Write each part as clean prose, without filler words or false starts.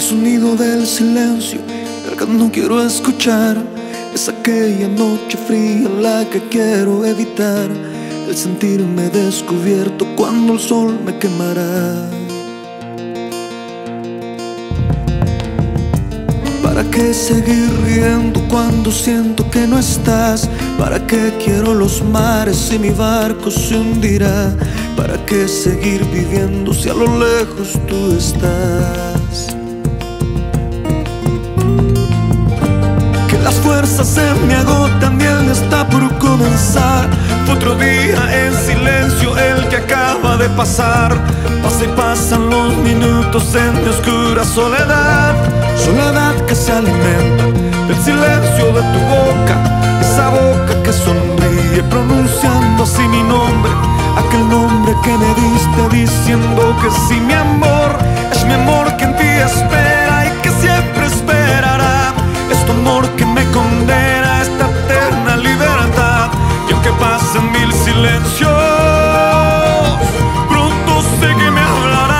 El sonido del silencio, el que no quiero escuchar, es aquella noche fría la que quiero evitar. El sentirme descubierto cuando el sol me quemará. ¿Para qué seguir riendo cuando siento que no estás? ¿Para qué quiero los mares si mi barco se hundirá? ¿Para qué seguir viviendo si a lo lejos tú estás? Que las fuerzas se me agotan y el día está por comenzar. Fue otro día en silencio el que acaba de pasar. Pasa y pasan los minutos en mi oscura soledad. Soledad que se alimenta del silencio de tu boca, esa boca que sonríe pronunciando así mi nombre, aquel nombre que me diste diciendo que sí, mi amor. Es mi amor que en ti espera y que siempre esperará. Es tu amor que me condena a esta eterna libertad. Y aunque pasen mil silencios, pronto sé que me hablará.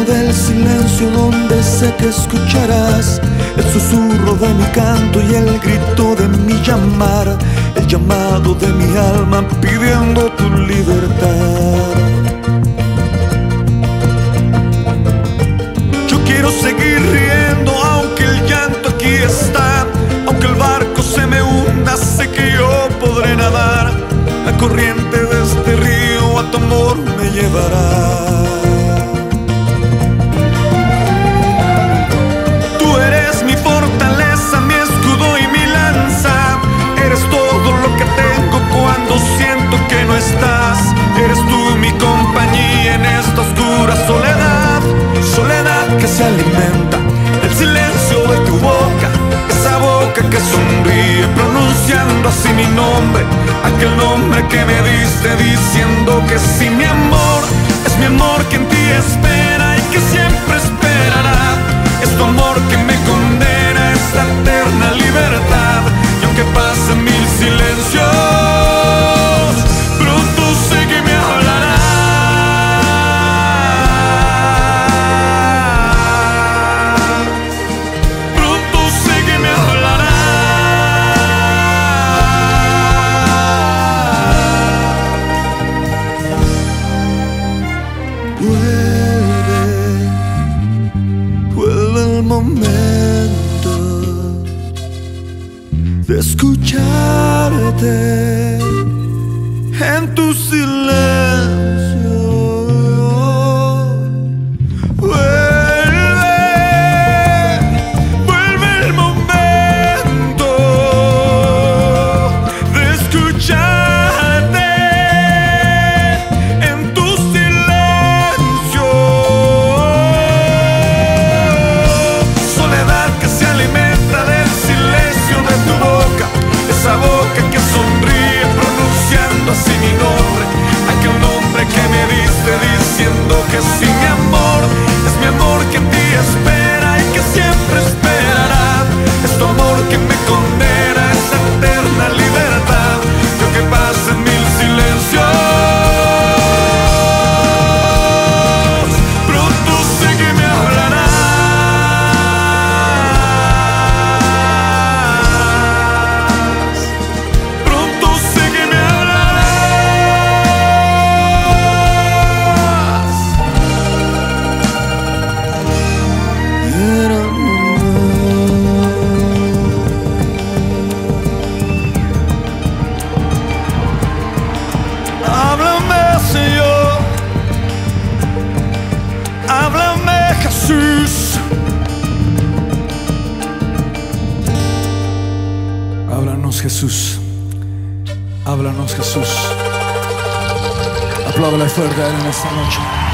Del silencio donde sé que escucharás el susurro de mi canto y el grito de mi llamar, el llamado de mi alma pidiendo tu libertad. Yo quiero seguir riendo aunque el llanto aquí está, aunque el barco se me hunda, sé que yo podré nadar. La corriente de este río a tu amor me llevará. Eres tú mi compañía en esta oscura soledad. Soledad que se alimenta del silencio de tu boca, esa boca que sonríe pronunciando así mi nombre, aquel nombre que me diste diciendo que sí, mi amor. Es mi amor que en ti espera y que siempre esperará. Es tu amor que me condena a esta eterna libertad. Y aunque pasen mil silencios, de escucharte en tu silencio. Vuelve el momento de escucharte en tu silencio. Soledad que se alimenta del silencio de tu boca, esa boca que sonríe pronunciando así mi nombre, aquel nombre que me diste diciendo que sí, mi amor. Es mi amor que en ti espera y que siempre esperará. Es tu amor que me condena a esa eterna libertad. Y aunque pasen mil silencios, pronto sé que me hablarás. Jesús, háblanos Jesús, háblanos Jesús. Apláudale fuerte a él en esta noche.